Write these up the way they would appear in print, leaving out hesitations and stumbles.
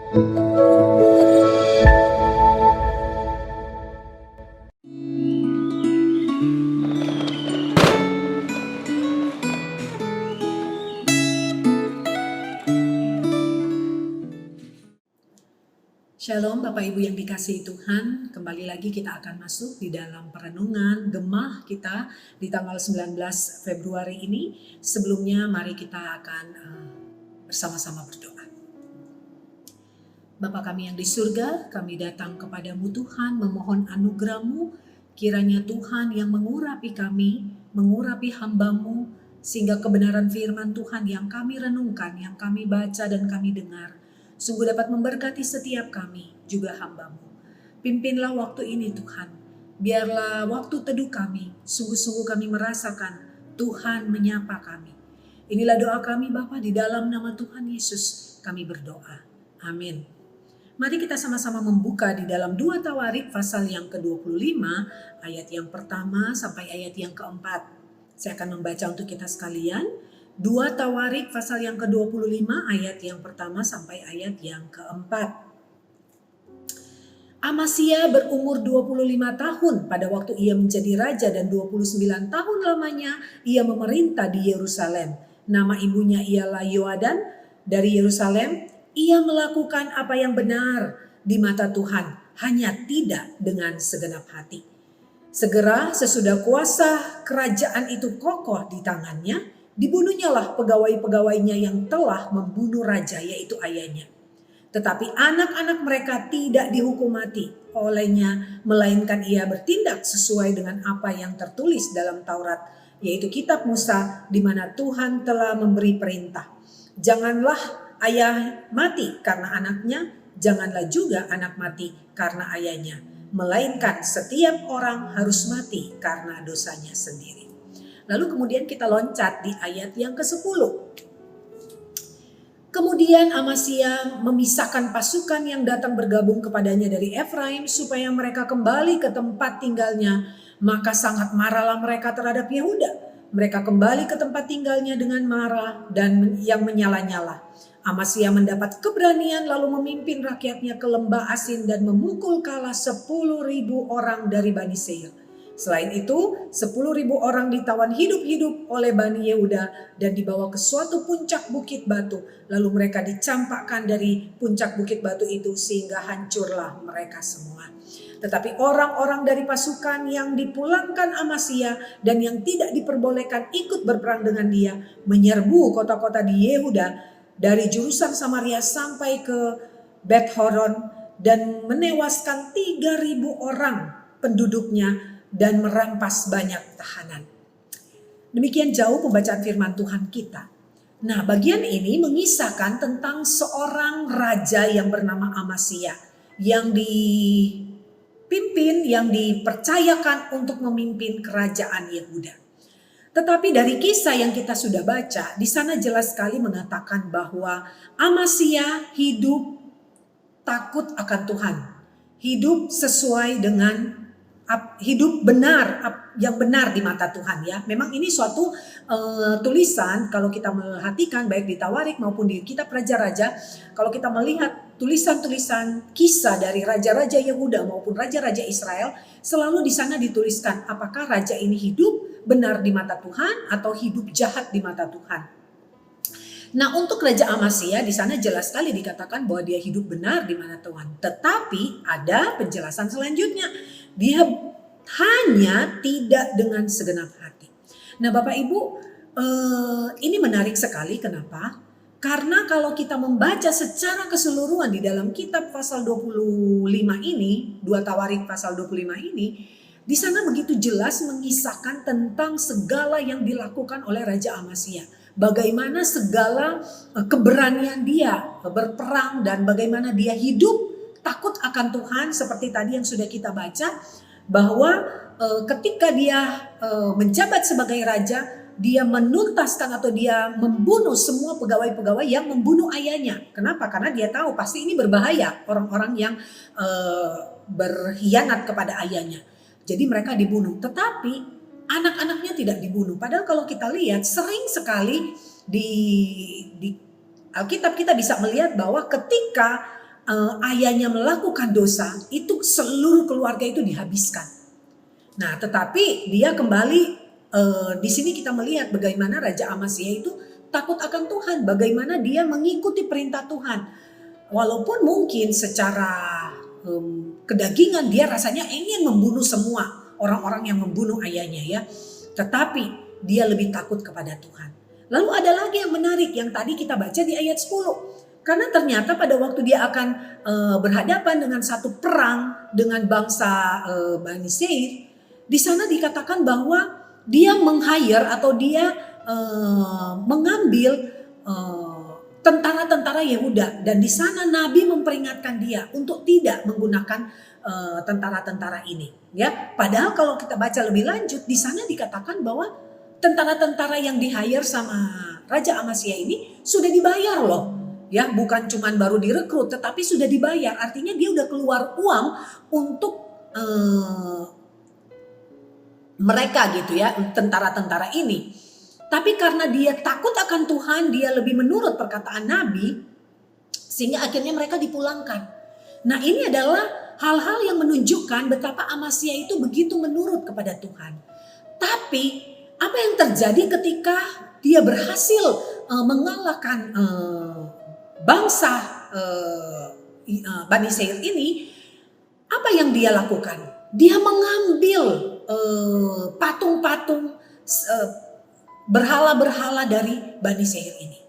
Shalom Bapak Ibu yang dikasihi Tuhan, kembali lagi kita akan masuk di dalam perenungan gemah kita di tanggal 19 Februari ini. Sebelumnya mari kita akan bersama-sama berdoa. Bapa kami yang di surga, kami datang kepadamu Tuhan memohon anugerah-Mu, kiranya Tuhan yang mengurapi kami, mengurapi hamba-Mu, sehingga kebenaran firman Tuhan yang kami renungkan, yang kami baca dan kami dengar, sungguh dapat memberkati setiap kami, juga hamba-Mu. Pimpinlah waktu ini Tuhan. Biarlah waktu teduh kami, sungguh-sungguh kami merasakan Tuhan menyapa kami. Inilah doa kami Bapa, di dalam nama Tuhan Yesus kami berdoa. Amin. Mari kita sama-sama membuka di dalam 2 Tawarik pasal yang ke-25, ayat yang pertama sampai ayat yang keempat. Saya akan membaca untuk kita sekalian. 2 Tawarik pasal yang ke-25 ayat yang pertama sampai ayat yang keempat. Amasya berumur 25 tahun pada waktu ia menjadi raja dan 29 tahun lamanya ia memerintah di Yerusalem. Nama ibunya ialah Yoadan dari Yerusalem. Ia melakukan apa yang benar di mata Tuhan, hanya tidak dengan segenap hati. Segera sesudah kuasa kerajaan itu kokoh di tangannya, dibunuhnyalah pegawai-pegawainya yang telah membunuh raja, yaitu ayahnya. Tetapi anak-anak mereka tidak dihukum mati olehnya, melainkan ia bertindak sesuai dengan apa yang tertulis dalam Taurat, yaitu kitab Musa, di mana Tuhan telah memberi perintah. Janganlah ayah mati karena anaknya, janganlah juga anak mati karena ayahnya, melainkan setiap orang harus mati karena dosanya sendiri. Lalu kemudian kita loncat di ayat yang ke-10. Kemudian Amasya memisahkan pasukan yang datang bergabung kepadanya dari Efraim supaya mereka kembali ke tempat tinggalnya. Maka sangat marahlah mereka terhadap Yehuda. Mereka kembali ke tempat tinggalnya dengan marah dan yang menyala-nyala. Amasya mendapat keberanian lalu memimpin rakyatnya ke lembah Asin dan memukul kalah 10.000 orang dari Bani Seir. Selain itu, 10.000 orang ditawan hidup-hidup oleh Bani Yehuda dan dibawa ke suatu puncak bukit batu. Lalu mereka dicampakkan dari puncak bukit batu itu sehingga hancurlah mereka semua. Tetapi orang-orang dari pasukan yang dipulangkan Amasya dan yang tidak diperbolehkan ikut berperang dengan dia menyerbu kota-kota di Yehuda dari jurusan Samaria sampai ke Bet-Horon dan menewaskan 3.000 orang penduduknya dan merampas banyak tahanan. Demikian jauh pembacaan firman Tuhan kita. Nah, bagian ini mengisahkan tentang seorang raja yang bernama Amasya yang dipimpin, yang dipercayakan untuk memimpin kerajaan Yehuda. Tetapi dari kisah yang kita sudah baca, di sana jelas sekali mengatakan bahwa Amasya hidup takut akan Tuhan, hidup sesuai dengan hidup benar, yang benar di mata Tuhan ya. Memang ini suatu tulisan, kalau kita perhatikan baik di Tawarik maupun di kitab Raja-Raja, kalau kita melihat tulisan-tulisan kisah dari raja-raja Yehuda maupun raja-raja Israel, selalu di sana dituliskan apakah raja ini hidup benar di mata Tuhan atau hidup jahat di mata Tuhan. Nah, untuk Raja Amasya di sana jelas sekali dikatakan bahwa dia hidup benar di mata Tuhan. Tetapi ada penjelasan selanjutnya. Dia hanya tidak dengan segenap hati. Nah, Bapak Ibu, ini menarik sekali. Kenapa? Karena kalau kita membaca secara keseluruhan di dalam kitab pasal 25 ini, 2 Tawarik pasal 25 ini, di sana begitu jelas mengisahkan tentang segala yang dilakukan oleh Raja Amasya. Bagaimana segala keberanian dia berperang dan bagaimana dia hidup takut akan Tuhan, seperti tadi yang sudah kita baca, bahwa ketika dia menjabat sebagai raja, dia menuntaskan atau dia membunuh semua pegawai-pegawai yang membunuh ayahnya. Kenapa? Karena dia tahu pasti ini berbahaya, orang-orang yang berkhianat kepada ayahnya. Jadi mereka dibunuh. Tetapi anak-anaknya tidak dibunuh. Padahal kalau kita lihat sering sekali di Alkitab kita bisa melihat bahwa ketika ayahnya melakukan dosa, itu seluruh keluarga itu dihabiskan. Nah, tetapi dia kembali, di sini kita melihat bagaimana Raja Amasya itu takut akan Tuhan, bagaimana dia mengikuti perintah Tuhan. Walaupun mungkin secara kedagingan dia rasanya ingin membunuh semua orang-orang yang membunuh ayahnya ya. Tetapi dia lebih takut kepada Tuhan. Lalu ada lagi yang menarik yang tadi kita baca di ayat 10. Karena ternyata pada waktu dia akan berhadapan dengan satu perang dengan bangsa Bani Seir, di sana dikatakan bahwa dia meng-hire atau dia mengambil tentara-tentara Yehuda, dan di sana Nabi memperingatkan dia untuk tidak menggunakan tentara-tentara ini. Ya, padahal kalau kita baca lebih lanjut di sana dikatakan bahwa tentara-tentara yang di-hire sama Raja Amasya ini sudah dibayar loh. Ya, bukan cuman baru direkrut tetapi sudah dibayar. Artinya dia udah keluar uang untuk mereka gitu ya, tentara-tentara ini. Tapi karena dia takut akan Tuhan, dia lebih menurut perkataan Nabi, sehingga akhirnya mereka dipulangkan. Nah, ini adalah hal-hal yang menunjukkan betapa Amasya itu begitu menurut kepada Tuhan. Tapi apa yang terjadi ketika dia berhasil mengalahkan bangsa Bani Seir ini? Apa yang dia lakukan? Dia mengambil patung-patung berhala-berhala dari Bani Seir ini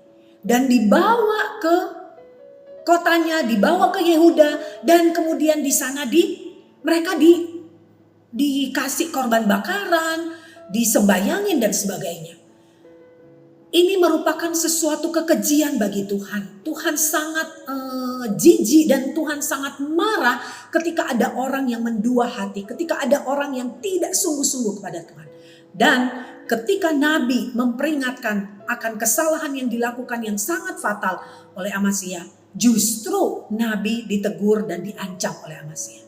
dan dibawa ke kotanya, dibawa ke Yehuda, dan kemudian di sana mereka dikasih korban bakaran, disembayangin dan sebagainya. Ini merupakan sesuatu kekejian bagi Tuhan. Tuhan sangat jijik dan Tuhan sangat marah ketika ada orang yang mendua hati, ketika ada orang yang tidak sungguh-sungguh kepada Tuhan. Dan ketika Nabi memperingatkan akan kesalahan yang dilakukan yang sangat fatal oleh Amasya, justru Nabi ditegur dan diancam oleh Amasya.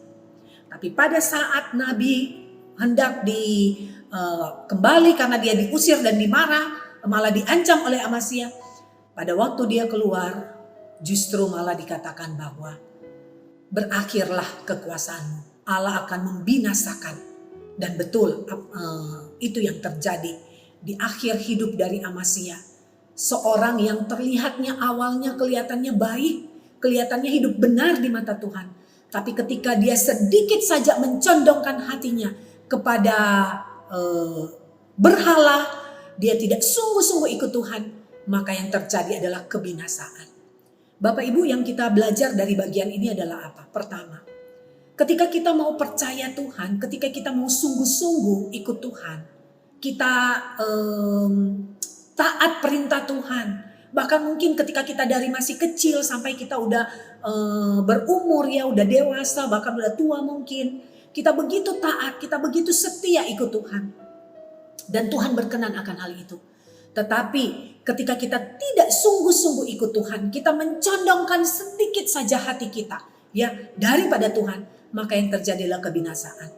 Tapi pada saat Nabi hendak kembali karena dia diusir dan dimarah, malah diancam oleh Amasya, pada waktu dia keluar justru malah dikatakan bahwa berakhirlah kekuasaanmu, Allah akan membinasakan. Dan betul itu yang terjadi di akhir hidup dari Amasya. Seorang yang terlihatnya awalnya kelihatannya baik, kelihatannya hidup benar di mata Tuhan. Tapi ketika dia sedikit saja mencondongkan hatinya kepada berhala, dia tidak sungguh-sungguh ikut Tuhan, maka yang terjadi adalah kebinasaan. Bapak Ibu, yang kita belajar dari bagian ini adalah apa? Pertama, ketika kita mau percaya Tuhan, ketika kita mau sungguh-sungguh ikut Tuhan, kita taat perintah Tuhan. Bahkan mungkin ketika kita dari masih kecil sampai kita udah berumur ya, udah dewasa, bahkan udah tua mungkin, kita begitu taat, kita begitu setia ikut Tuhan. Dan Tuhan berkenan akan hal itu. Tetapi ketika kita tidak sungguh-sungguh ikut Tuhan, kita mencondongkan sedikit saja hati kita ya daripada Tuhan, maka yang terjadi adalah kebinasaan.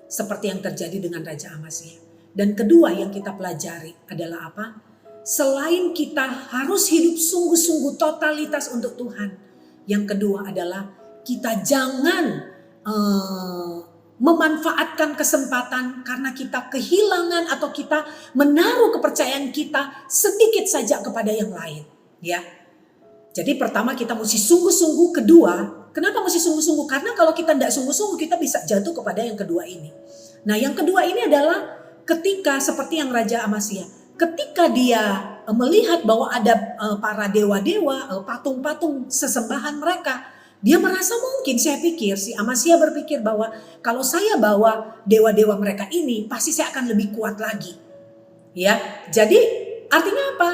Seperti yang terjadi dengan Raja Amasya. Dan kedua yang kita pelajari adalah apa? Selain kita harus hidup sungguh-sungguh totalitas untuk Tuhan, yang kedua adalah kita jangan memanfaatkan kesempatan karena kita kehilangan atau kita menaruh kepercayaan kita sedikit saja kepada yang lain, ya. Jadi pertama kita mesti sungguh-sungguh, kedua, kenapa mesti sungguh-sungguh? Karena kalau kita tidak sungguh-sungguh kita bisa jatuh kepada yang kedua ini. Nah, yang kedua ini adalah ketika seperti yang Raja Amasya, ketika dia melihat bahwa ada para dewa-dewa, patung-patung sesembahan mereka, dia merasa mungkin, saya pikir si Amasya berpikir bahwa kalau saya bawa dewa-dewa mereka ini pasti saya akan lebih kuat lagi. Ya, jadi artinya apa?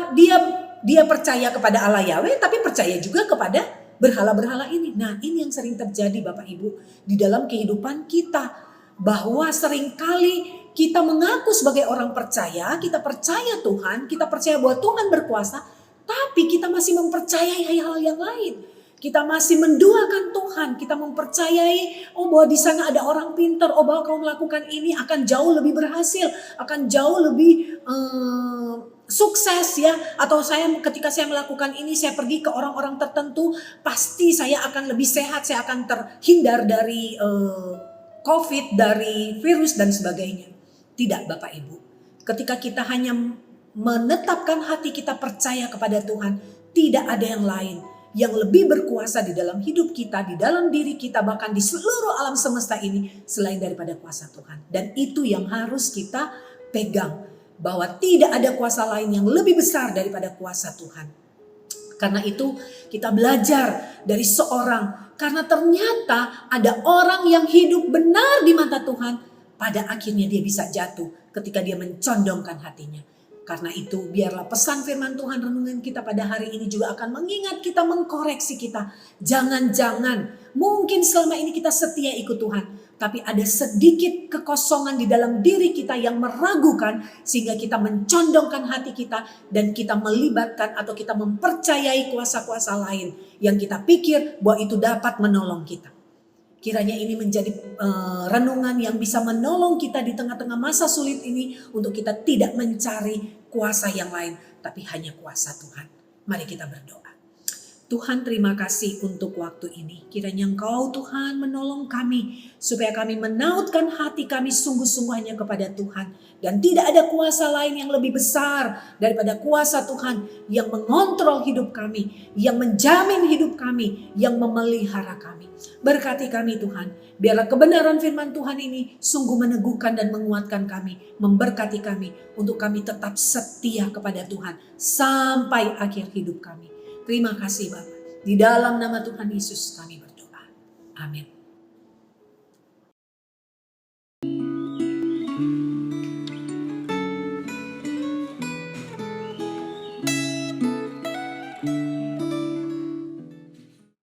Dia percaya kepada Allah Yahweh tapi percaya juga kepada berhala-berhala ini. Nah, ini yang sering terjadi Bapak Ibu di dalam kehidupan kita, bahwa seringkali kita mengaku sebagai orang percaya, kita percaya Tuhan, kita percaya bahwa Tuhan berkuasa, tapi kita masih mempercayai hal-hal yang lain. Kita masih menduakan Tuhan, kita mempercayai bahwa di sana ada orang pintar, bahwa kalau melakukan ini akan jauh lebih berhasil, akan jauh lebih sukses ya, atau ketika saya melakukan ini saya pergi ke orang-orang tertentu, pasti saya akan lebih sehat, saya akan terhindar dari COVID, dari virus dan sebagainya. Tidak Bapak Ibu. Ketika kita hanya menetapkan hati kita percaya kepada Tuhan, tidak ada yang lain yang lebih berkuasa di dalam hidup kita, di dalam diri kita, bahkan di seluruh alam semesta ini selain daripada kuasa Tuhan. Dan itu yang harus kita pegang, bahwa tidak ada kuasa lain yang lebih besar daripada kuasa Tuhan. Karena itu kita belajar dari seorang, karena ternyata ada orang yang hidup benar di mata Tuhan, pada akhirnya dia bisa jatuh ketika dia mencondongkan hatinya. Karena itu biarlah pesan firman Tuhan renungan kita pada hari ini juga akan mengingat kita, mengkoreksi kita. Jangan-jangan mungkin selama ini kita setia ikut Tuhan, tapi ada sedikit kekosongan di dalam diri kita yang meragukan, sehingga kita mencondongkan hati kita dan kita melibatkan atau kita mempercayai kuasa-kuasa lain yang kita pikir bahwa itu dapat menolong kita. Kiranya ini menjadi renungan yang bisa menolong kita di tengah-tengah masa sulit ini, untuk kita tidak mencari kuasa yang lain, tapi hanya kuasa Tuhan. Mari kita berdoa. Tuhan, terima kasih untuk waktu ini. Kiranya Engkau Tuhan menolong kami, supaya kami menautkan hati kami sungguh-sungguh hanya kepada Tuhan. Dan tidak ada kuasa lain yang lebih besar daripada kuasa Tuhan yang mengontrol hidup kami, yang menjamin hidup kami, yang memelihara kami. Berkati kami Tuhan, biarlah kebenaran firman Tuhan ini sungguh meneguhkan dan menguatkan kami, memberkati kami untuk kami tetap setia kepada Tuhan sampai akhir hidup kami. Terima kasih Bapak. Di dalam nama Tuhan Yesus kami berdoa. Amin.